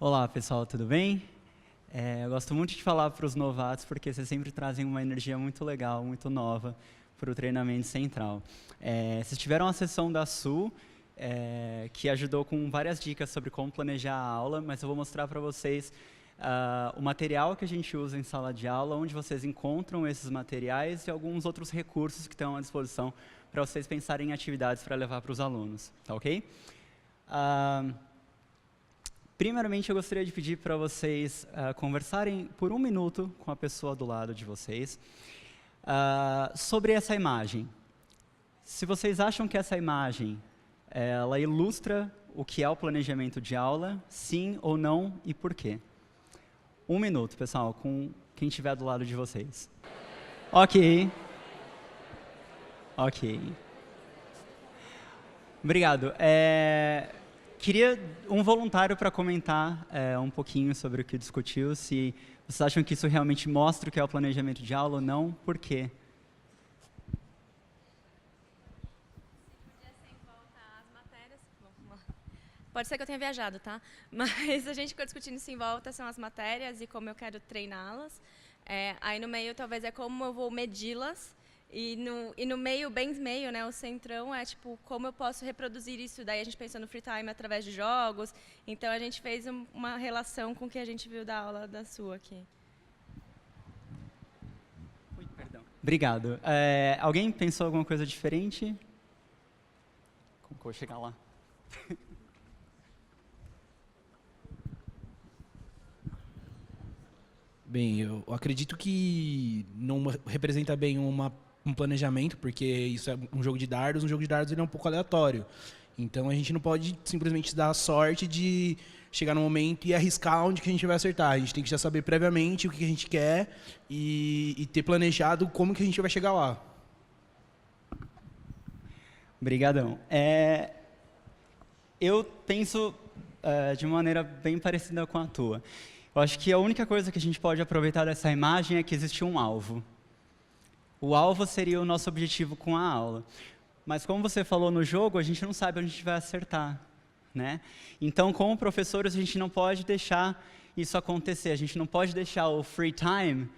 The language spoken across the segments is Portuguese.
Olá, pessoal, tudo bem? Eu gosto muito de falar para os novatos, porque vocês sempre trazem uma energia muito legal, muito nova para o treinamento central. Vocês tiveram a sessão da Su, que ajudou com várias dicas sobre como planejar a aula, mas eu vou mostrar para vocês o material que a gente usa em sala de aula, onde vocês encontram esses materiais e alguns outros recursos que estão à disposição para vocês pensarem em atividades para levar para os alunos, tá ok? Primeiramente, eu gostaria de pedir para vocês conversarem por um minuto com a pessoa do lado de vocês sobre essa imagem. Se vocês acham que essa imagem ela ilustra o que é o planejamento de aula, sim ou não e por quê? Um minuto, pessoal, com quem estiver do lado de vocês. Ok. Ok. Obrigado. Queria um voluntário para comentar um pouquinho sobre o que discutiu, se vocês acham que isso realmente mostra o que é o planejamento de aula ou não, por quê? Pode ser que eu tenha viajado, tá? Mas a gente ficou discutindo isso em volta, são as matérias e como eu quero treiná-las. Aí no meio talvez é como eu vou medi-las. E no meio, bem meio, né, o centrão é tipo, como eu posso reproduzir isso? Daí a gente pensou no free time através de jogos. Então a gente fez uma relação com o que a gente viu da aula da sua aqui. Ui, perdão. Obrigado. Alguém pensou alguma coisa diferente? Como que eu vou chegar lá? Bem, eu acredito que não representa bem um planejamento, porque isso é um jogo de dardos ele é um pouco aleatório. Então a gente não pode simplesmente dar a sorte de chegar no momento e arriscar onde que a gente vai acertar. A gente tem que já saber previamente o que a gente quer e ter planejado como que a gente vai chegar lá. Obrigadão. Eu penso de maneira bem parecida com a tua. Eu acho que a única coisa que a gente pode aproveitar dessa imagem é que existe um alvo. O alvo seria o nosso objetivo com a aula. Mas como você falou no jogo, a gente não sabe onde a gente vai acertar, né? Então, como professores, a gente não pode deixar isso acontecer. A gente não pode deixar o free time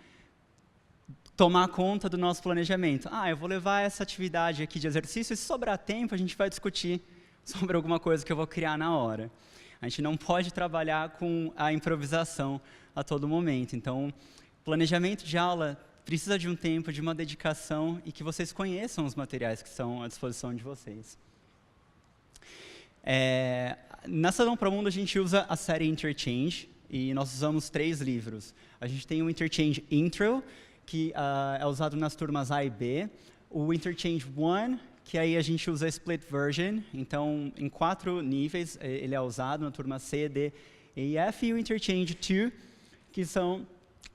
tomar conta do nosso planejamento. Eu vou levar essa atividade aqui de exercício e se sobrar tempo, a gente vai discutir sobre alguma coisa que eu vou criar na hora. A gente não pode trabalhar com a improvisação a todo momento. Então, planejamento de aula precisa de um tempo, de uma dedicação e que vocês conheçam os materiais que estão à disposição de vocês. Na Salão para o Mundo, a gente usa a série Interchange e nós usamos 3 livros. A gente tem o Interchange Intro, que é usado nas turmas A e B, o Interchange 1, que aí a gente usa a Split Version, então em 4 níveis ele é usado na turma C, D e F, e o Interchange 2,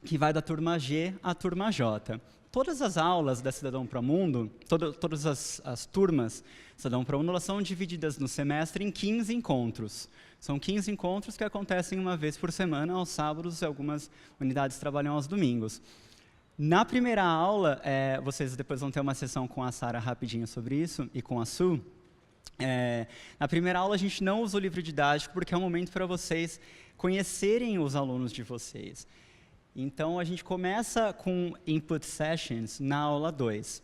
que vai da turma G à turma J. Todas as aulas da Cidadão para o Mundo, todas as turmas da Cidadão para o Mundo, elas são divididas no semestre em 15 encontros. São 15 encontros que acontecem uma vez por semana, aos sábados, e algumas unidades trabalham aos domingos. Na primeira aula, vocês depois vão ter uma sessão com a Sara rapidinho sobre isso, e com a Su. Na primeira aula, a gente não usa o livro didático, porque é um momento para vocês conhecerem os alunos de vocês. Então, a gente começa com Input Sessions na aula 2.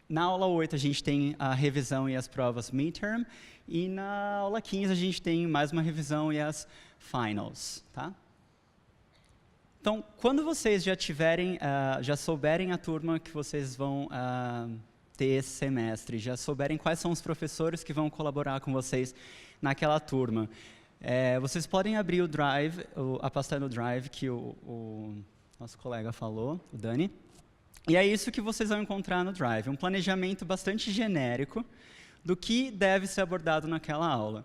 Na aula 8, a gente tem a revisão e as provas midterm, e na aula 15, a gente tem mais uma revisão e as finals, tá? Então, quando vocês já souberem a turma que vocês vão ter esse semestre, já souberem quais são os professores que vão colaborar com vocês naquela turma, vocês podem abrir o Drive, a pasta no Drive que o nosso colega falou, o Dani, e é isso que vocês vão encontrar no Drive, um planejamento bastante genérico do que deve ser abordado naquela aula.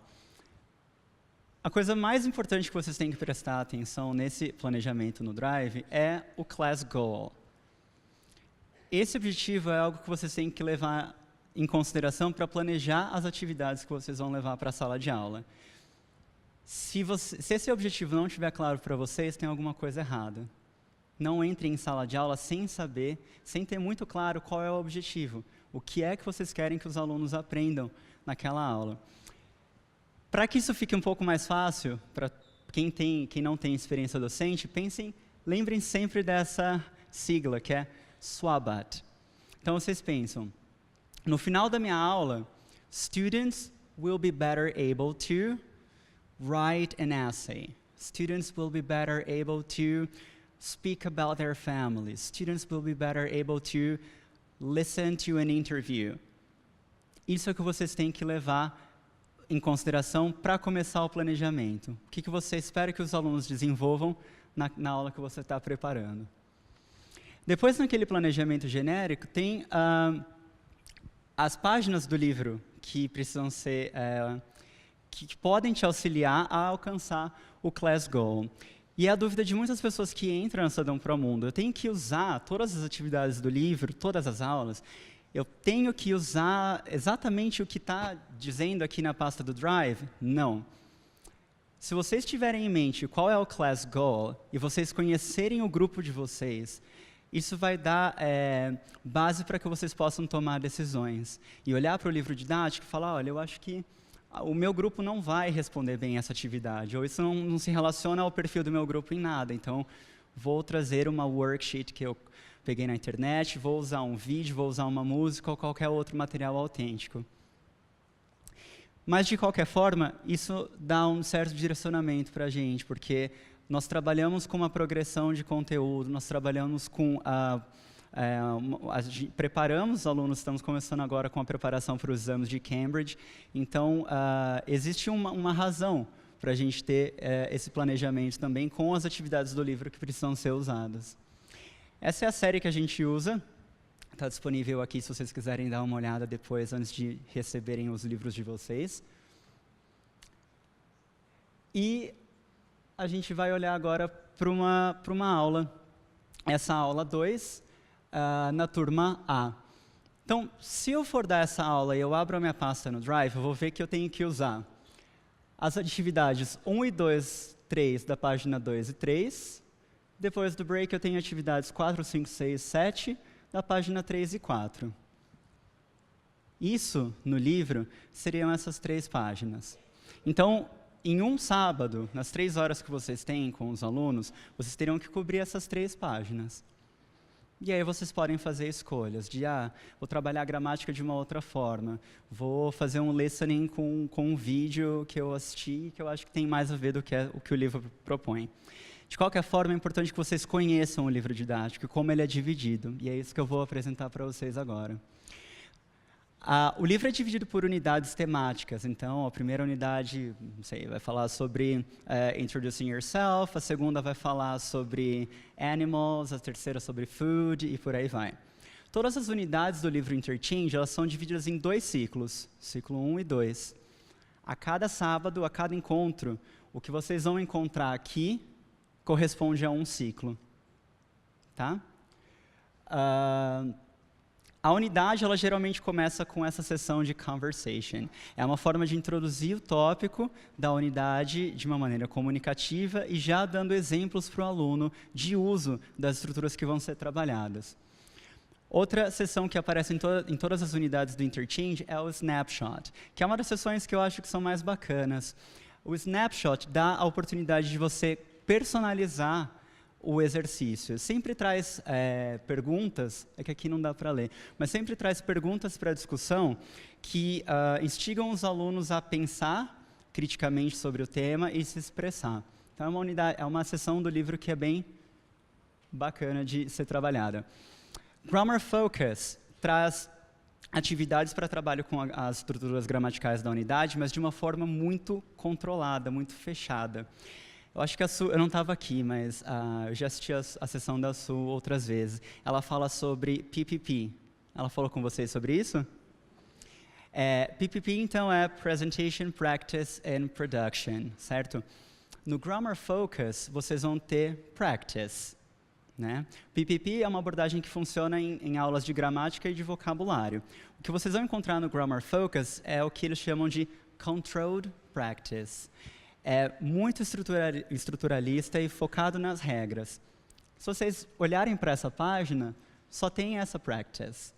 A coisa mais importante que vocês têm que prestar atenção nesse planejamento no Drive é o Class Goal. Esse objetivo é algo que vocês têm que levar em consideração para planejar as atividades que vocês vão levar para a sala de aula. Se esse objetivo não estiver claro para vocês, tem alguma coisa errada. Não entrem em sala de aula sem saber, sem ter muito claro qual é o objetivo. O que é que vocês querem que os alunos aprendam naquela aula. Para que isso fique um pouco mais fácil, para quem não tem experiência docente, lembrem sempre dessa sigla, que é SWABAT. Então, vocês pensam, no final da minha aula, students will be better able to write an essay. Students will be better able to speak about their families. Students will be better able to listen to an interview. Isso é o que vocês têm que levar em consideração para começar o planejamento. O que você espera que os alunos desenvolvam na aula que você está preparando. Depois, naquele planejamento genérico, tem as páginas do livro que precisam ser, que podem te auxiliar a alcançar o Class Goal. E é a dúvida de muitas pessoas que entram na Estadão Promundo. Eu tenho que usar todas as atividades do livro, todas as aulas, eu tenho que usar exatamente o que está dizendo aqui na pasta do Drive? Não. Se vocês tiverem em mente qual é o Class Goal e vocês conhecerem o grupo de vocês, isso vai dar base para que vocês possam tomar decisões. E olhar para o livro didático e falar, olha, eu acho que o meu grupo não vai responder bem essa atividade, ou isso não se relaciona ao perfil do meu grupo em nada, então vou trazer uma worksheet que eu peguei na internet, vou usar um vídeo, vou usar uma música ou qualquer outro material autêntico. Mas, de qualquer forma, isso dá um certo direcionamento para a gente, porque nós trabalhamos com uma progressão de conteúdo, nós trabalhamos com preparamos os alunos, estamos começando agora com a preparação para os exames de Cambridge, então existe uma razão para a gente ter esse planejamento também com as atividades do livro que precisam ser usadas. Essa é a série que a gente usa, está disponível aqui se vocês quiserem dar uma olhada depois, antes de receberem os livros de vocês. E a gente vai olhar agora para uma aula, essa aula 2, na turma A. Então, se eu for dar essa aula e eu abro a minha pasta no Drive, eu vou ver que eu tenho que usar as atividades 1 e 2, 3 da página 2 e 3. Depois do break, eu tenho atividades 4, 5, 6, 7 da página 3 e 4. Isso, no livro, seriam essas 3 páginas. Então, em um sábado, nas 3 horas que vocês têm com os alunos, vocês teriam que cobrir essas 3 páginas. E aí vocês podem fazer escolhas de, vou trabalhar a gramática de uma outra forma, vou fazer um listening com um vídeo que eu assisti, que eu acho que tem mais a ver do que o que o livro propõe. De qualquer forma, é importante que vocês conheçam o livro didático, como ele é dividido, e é isso que eu vou apresentar para vocês agora. O livro é dividido por unidades temáticas, então a primeira unidade, não sei, vai falar sobre Introducing Yourself, a segunda vai falar sobre Animals, a terceira sobre Food e por aí vai. Todas as unidades do livro Interchange, elas são divididas em 2 ciclos, ciclo 1 e 2. A cada sábado, a cada encontro, o que vocês vão encontrar aqui corresponde a um ciclo. Tá? A unidade, ela geralmente começa com essa sessão de conversation. É uma forma de introduzir o tópico da unidade de uma maneira comunicativa e já dando exemplos para o aluno de uso das estruturas que vão ser trabalhadas. Outra sessão que aparece em todas as unidades do Interchange é o Snapshot, que é uma das sessões que eu acho que são mais bacanas. O Snapshot dá a oportunidade de você personalizar o exercício. Sempre traz perguntas, é que aqui não dá para ler, mas sempre traz perguntas para a discussão que instigam os alunos a pensar criticamente sobre o tema e se expressar. Então, é uma seção do livro que é bem bacana de ser trabalhada. Grammar Focus traz atividades para trabalho com as estruturas gramaticais da unidade, mas de uma forma muito controlada, muito fechada. Eu acho que a Su, eu não estava aqui, mas eu já assisti a sessão da Su outras vezes. Ela fala sobre PPP. Ela falou com vocês sobre isso? PPP, então, é Presentation, Practice and Production, certo? No Grammar Focus, vocês vão ter Practice. Né? PPP é uma abordagem que funciona em aulas de gramática e de vocabulário. O que vocês vão encontrar no Grammar Focus é o que eles chamam de Controlled Practice. É muito estruturalista e focado nas regras. Se vocês olharem para essa página, só tem essa practice.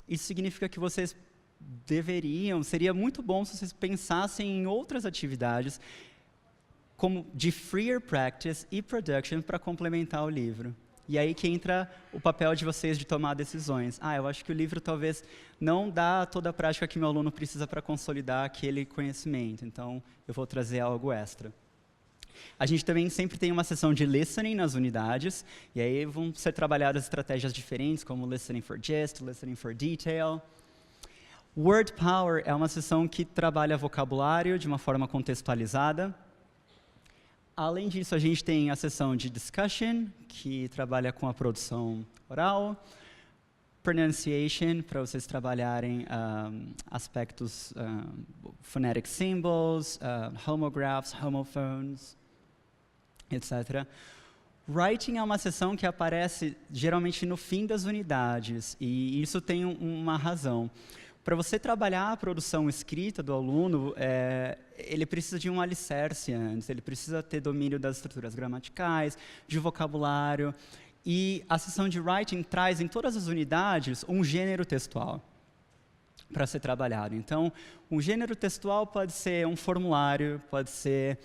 Isso significa que vocês seria muito bom se vocês pensassem em outras atividades como de freer practice e production para complementar o livro. E aí que entra o papel de vocês de tomar decisões. Eu acho que o livro talvez não dá toda a prática que meu aluno precisa para consolidar aquele conhecimento, então eu vou trazer algo extra. A gente também sempre tem uma sessão de listening nas unidades, e aí vão ser trabalhadas estratégias diferentes, como listening for gist, listening for detail. Word Power é uma sessão que trabalha vocabulário de uma forma contextualizada. Além disso, a gente tem a sessão de discussion, que trabalha com a produção oral. Pronunciation, para vocês trabalharem aspectos phonetic symbols, homographs, homophones, etc. Writing é uma sessão que aparece geralmente no fim das unidades, e isso tem uma razão. Para você trabalhar a produção escrita do aluno, ele precisa de um alicerce antes, ele precisa ter domínio das estruturas gramaticais, de vocabulário, e a sessão de writing traz em todas as unidades um gênero textual para ser trabalhado. Então, um gênero textual pode ser um formulário, pode ser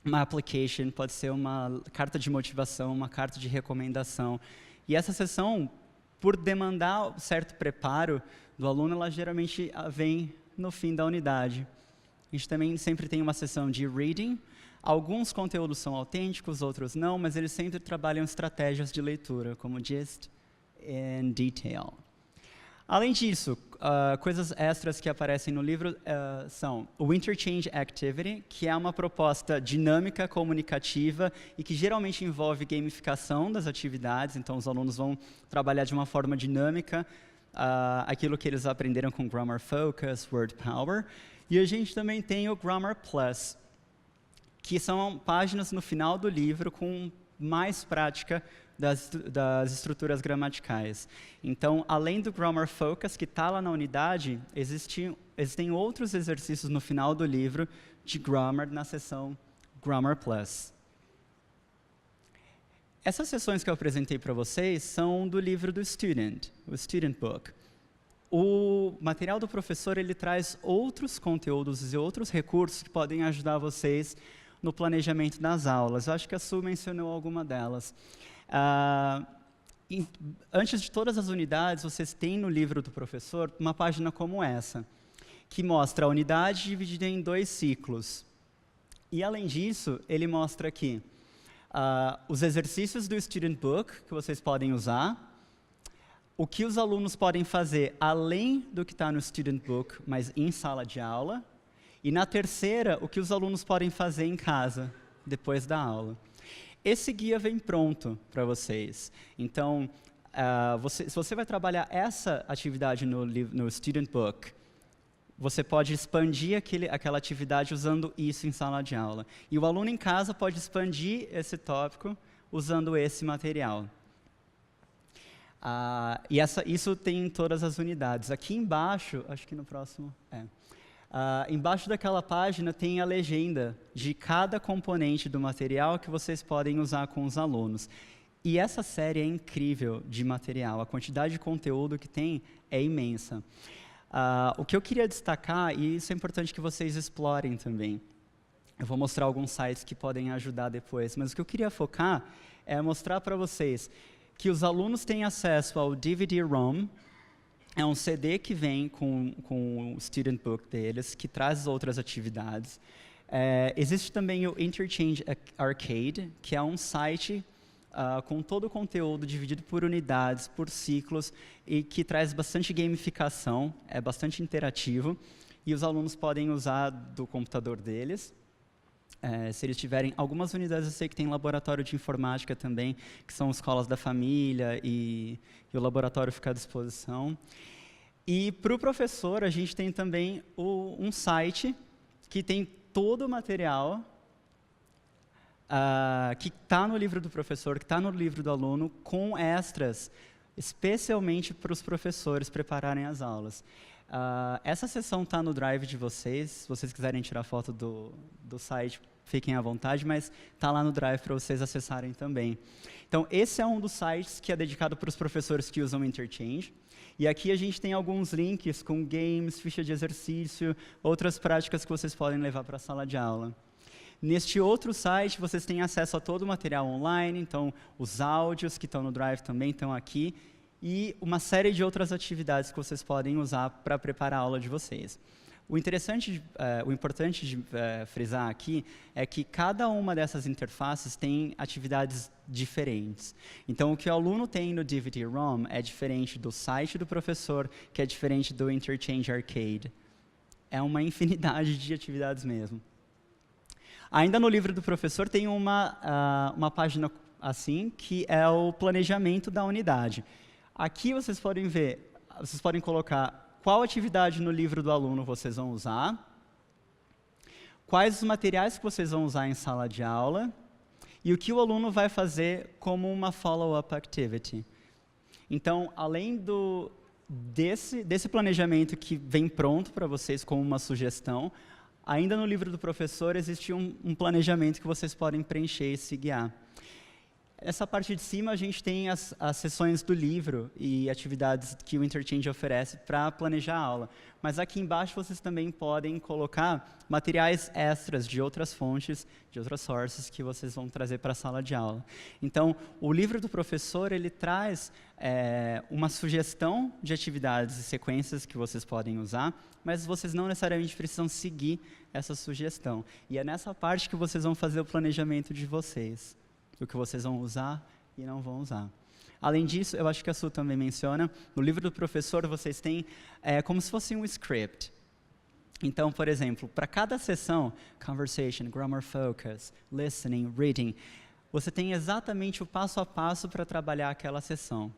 uma application, pode ser uma carta de motivação, uma carta de recomendação. E essa sessão, por demandar certo preparo do aluno, ela geralmente vem no fim da unidade. A gente também sempre tem uma sessão de reading. Alguns conteúdos são autênticos, outros não, mas eles sempre trabalham estratégias de leitura, como gist e detail. Além disso, coisas extras que aparecem no livro são o Interchange Activity, que é uma proposta dinâmica, comunicativa e que geralmente envolve gamificação das atividades. Então, os alunos vão trabalhar de uma forma dinâmica aquilo que eles aprenderam com Grammar Focus, Word Power. E a gente também tem o Grammar Plus, que são páginas no final do livro com mais prática das estruturas gramaticais. Então, além do Grammar Focus, que está lá na unidade, existem outros exercícios no final do livro de Grammar na seção Grammar Plus. Essas sessões que eu apresentei para vocês são do livro do Student, o Student Book. O material do professor, ele traz outros conteúdos e outros recursos que podem ajudar vocês no planejamento das aulas. Eu acho que a Su mencionou alguma delas. Antes de todas as unidades, vocês têm no livro do professor uma página como essa, que mostra a unidade dividida em 2 ciclos. E, além disso, ele mostra aqui os exercícios do Student Book, que vocês podem usar, o que os alunos podem fazer além do que está no Student Book, mas em sala de aula, e, na terceira, o que os alunos podem fazer em casa, depois da aula. Esse guia vem pronto para vocês. Então, se você vai trabalhar essa atividade no Student Book, você pode expandir aquela atividade usando isso em sala de aula. E o aluno em casa pode expandir esse tópico usando esse material. Isso tem em todas as unidades. Aqui embaixo, acho que no próximo... embaixo daquela página tem a legenda de cada componente do material que vocês podem usar com os alunos. E essa série é incrível de material, a quantidade de conteúdo que tem é imensa. O que eu queria destacar, e isso é importante que vocês explorem também, eu vou mostrar alguns sites que podem ajudar depois, mas o que eu queria focar é mostrar para vocês que os alunos têm acesso ao DVD-ROM. É um CD que vem com o Student Book deles, que traz outras atividades. Existe também o Interchange Arcade, que é um site com todo o conteúdo dividido por unidades, por ciclos, e que traz bastante gamificação, é bastante interativo, e os alunos podem usar do computador deles. Se eles tiverem algumas unidades, eu sei que tem laboratório de informática também, que são escolas da família, e o laboratório fica à disposição. E para o professor, a gente tem também um site que tem todo o material que está no livro do professor, que está no livro do aluno, com extras, especialmente para os professores prepararem as aulas. Essa sessão está no Drive de vocês. Se vocês quiserem tirar foto do site, fiquem à vontade, mas está lá no Drive para vocês acessarem também. Então, esse é um dos sites que é dedicado para os professores que usam Interchange. E aqui a gente tem alguns links com games, ficha de exercício, outras práticas que vocês podem levar para a sala de aula. Neste outro site, vocês têm acesso a todo o material online, então os áudios que estão no Drive também estão aqui, e uma série de outras atividades que vocês podem usar para preparar a aula de vocês. O importante de frisar aqui é que cada uma dessas interfaces tem atividades diferentes. Então, o que o aluno tem no DVD-ROM é diferente do site do professor, que é diferente do Interchange Arcade. É uma infinidade de atividades mesmo. Ainda no livro do professor tem uma página assim, que é o planejamento da unidade. Aqui vocês podem ver, vocês podem colocar qual atividade no livro do aluno vocês vão usar, quais os materiais que vocês vão usar em sala de aula, e o que o aluno vai fazer como uma follow-up activity. Então, além desse planejamento que vem pronto para vocês como uma sugestão, ainda no livro do professor existe um planejamento que vocês podem preencher e se guiar. Essa parte de cima a gente tem as seções do livro e atividades que o Interchange oferece para planejar a aula. Mas aqui embaixo vocês também podem colocar materiais extras de outras fontes, de outras sources que vocês vão trazer para a sala de aula. Então, o livro do professor, ele traz uma sugestão de atividades e sequências que vocês podem usar, mas vocês não necessariamente precisam seguir essa sugestão. E é nessa parte que vocês vão fazer o planejamento de vocês. O que vocês vão usar e não vão usar. Além disso, eu acho que a Su também menciona, no livro do professor vocês têm como se fosse um script. Então, por exemplo, para cada sessão, conversation, grammar focus, listening, reading, você tem exatamente o passo a passo para trabalhar aquela sessão.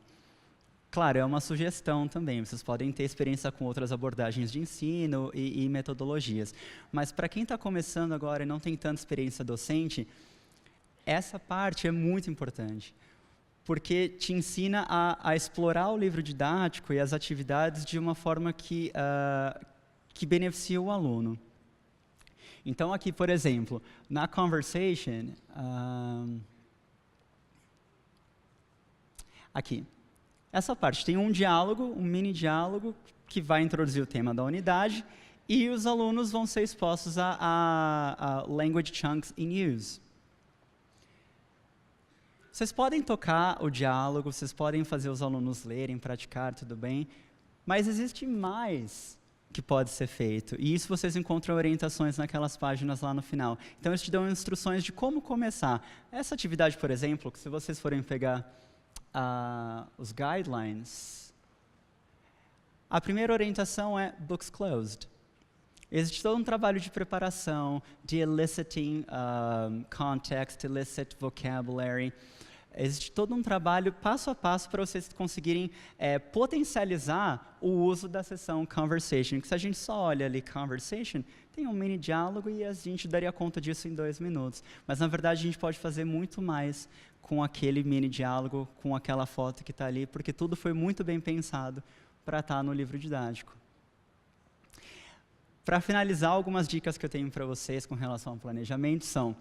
Claro, é uma sugestão também, vocês podem ter experiência com outras abordagens de ensino e metodologias. Mas para quem está começando agora e não tem tanta experiência docente, essa parte é muito importante, porque te ensina a explorar o livro didático e as atividades de uma forma que beneficia o aluno. Então, aqui, por exemplo, na conversation, aqui, essa parte tem um diálogo, um mini diálogo, que vai introduzir o tema da unidade, e os alunos vão ser expostos a language chunks in use. Vocês podem tocar o diálogo, vocês podem fazer os alunos lerem, praticar, tudo bem, mas existe mais que pode ser feito, e isso vocês encontram orientações naquelas páginas lá no final. Então, eles te dão instruções de como começar. Essa atividade, por exemplo, que se vocês forem pegar os guidelines, a primeira orientação é books closed. Existe todo um trabalho de preparação, de eliciting context, elicit vocabulary. Existe todo um trabalho passo a passo para vocês conseguirem potencializar o uso da sessão conversation. Que se a gente só olha ali conversation, tem um mini diálogo e a gente daria conta disso em 2 minutos. Mas, na verdade, a gente pode fazer muito mais com aquele mini diálogo, com aquela foto que está ali, porque tudo foi muito bem pensado para estar no livro didático. Para finalizar, algumas dicas que eu tenho para vocês com relação ao planejamento são: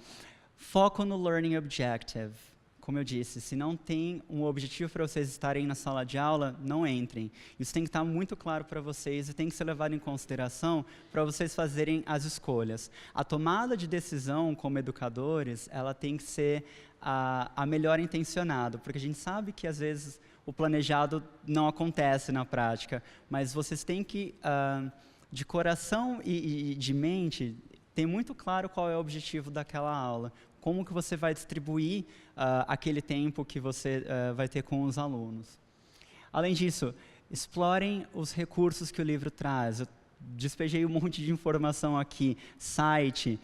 foco no learning objective. Como eu disse, se não tem um objetivo para vocês estarem na sala de aula, não entrem. Isso tem que estar muito claro para vocês e tem que ser levado em consideração para vocês fazerem as escolhas. A tomada de decisão como educadores, ela tem que ser a melhor intencionada, porque a gente sabe que às vezes o planejado não acontece na prática, mas vocês têm que de coração e de mente, tem muito claro qual é o objetivo daquela aula, como que você vai distribuir aquele tempo que você vai ter com os alunos. Além disso, explorem os recursos que o livro traz. Eu despejei um monte de informação aqui, site,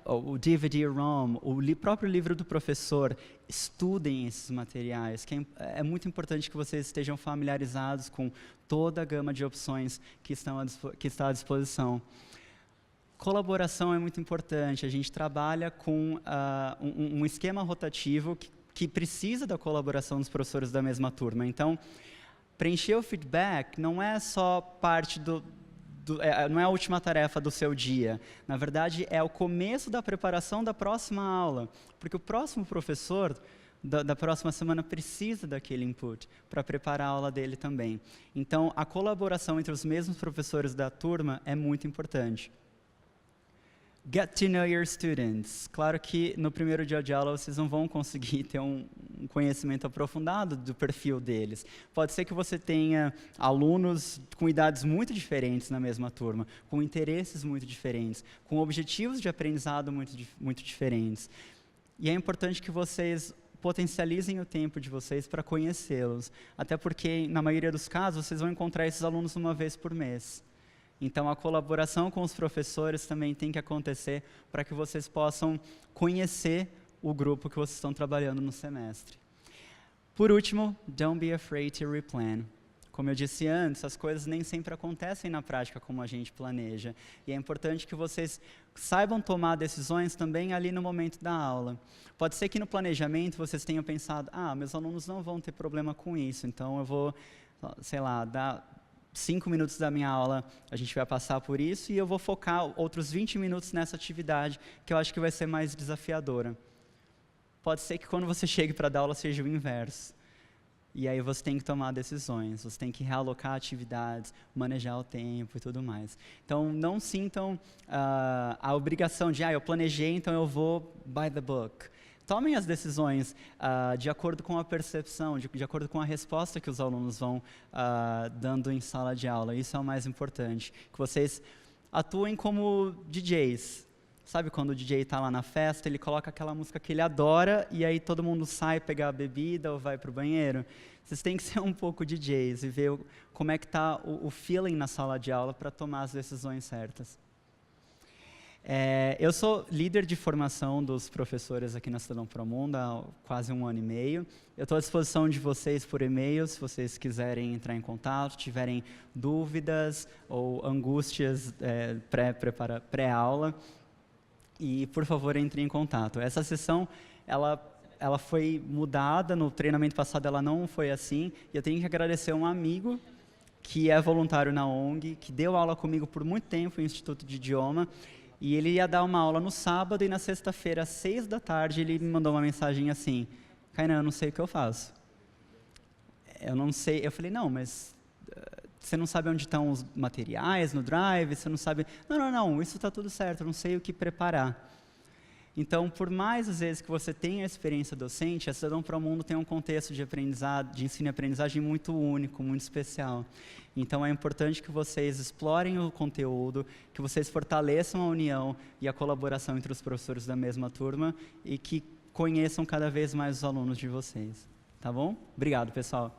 o DVD-ROM, o próprio livro do professor. Estudem esses materiais, que é muito importante que vocês estejam familiarizados com toda a gama de opções que está à disposição. Colaboração é muito importante. A gente trabalha com um esquema rotativo que precisa da colaboração dos professores da mesma turma. Então, preencher o feedback não é só parte não é a última tarefa do seu dia. Na verdade, é o começo da preparação da próxima aula, porque o próximo professor da próxima semana precisa daquele input para preparar a aula dele também. Então, a colaboração entre os mesmos professores da turma é muito importante. Get to know your students. Claro que no primeiro dia de aula vocês não vão conseguir ter um conhecimento aprofundado do perfil deles. Pode ser que você tenha alunos com idades muito diferentes na mesma turma, com interesses muito diferentes, com objetivos de aprendizado muito diferentes. E é importante que vocês potencializem o tempo de vocês para conhecê-los. Até porque, na maioria dos casos, vocês vão encontrar esses alunos uma vez por mês. Então, a colaboração com os professores também tem que acontecer para que vocês possam conhecer o grupo que vocês estão trabalhando no semestre. Por último, don't be afraid to replan. Como eu disse antes, as coisas nem sempre acontecem na prática como a gente planeja. E é importante que vocês saibam tomar decisões também ali no momento da aula. Pode ser que no planejamento vocês tenham pensado, meus alunos não vão ter problema com isso, então eu vou, sei lá, dar 5 minutos da minha aula, a gente vai passar por isso, e eu vou focar outros 20 minutos nessa atividade, que eu acho que vai ser mais desafiadora. Pode ser que quando você chegue para dar aula seja o inverso. E aí você tem que tomar decisões, você tem que realocar atividades, manejar o tempo e tudo mais. Então, não sintam a obrigação de, eu planejei, então eu vou by the book. Tomem as decisões de acordo com a percepção, de acordo com a resposta que os alunos vão dando em sala de aula. Isso é o mais importante. Que vocês atuem como DJs. Sabe quando o DJ está lá na festa, ele coloca aquela música que ele adora e aí todo mundo sai pegar a bebida ou vai para o banheiro? Vocês têm que ser um pouco DJs e ver como é que está o feeling na sala de aula para tomar as decisões certas. Eu sou líder de formação dos professores aqui na Cidadão Promundo há quase 1 ano e meio. Eu estou à disposição de vocês por e-mail, se vocês quiserem entrar em contato, tiverem dúvidas ou angústias pré-aula. E, por favor, entre em contato. Essa sessão, ela foi mudada, no treinamento passado ela não foi assim, e eu tenho que agradecer um amigo que é voluntário na ONG, que deu aula comigo por muito tempo no Instituto de Idioma, e ele ia dar uma aula no sábado, e na sexta-feira, às 6 da tarde, ele me mandou uma mensagem assim, Kainan, eu não sei o que eu faço. Eu não sei, eu falei, não, mas você não sabe onde estão os materiais no Drive, você não sabe... Não, isso está tudo certo, eu não sei o que preparar. Então, por mais às vezes que você tenha a experiência docente, a Cidadão Promundo tem um contexto de aprendizado, de ensino e aprendizagem muito único, muito especial. Então, é importante que vocês explorem o conteúdo, que vocês fortaleçam a união e a colaboração entre os professores da mesma turma e que conheçam cada vez mais os alunos de vocês. Tá bom? Obrigado, pessoal.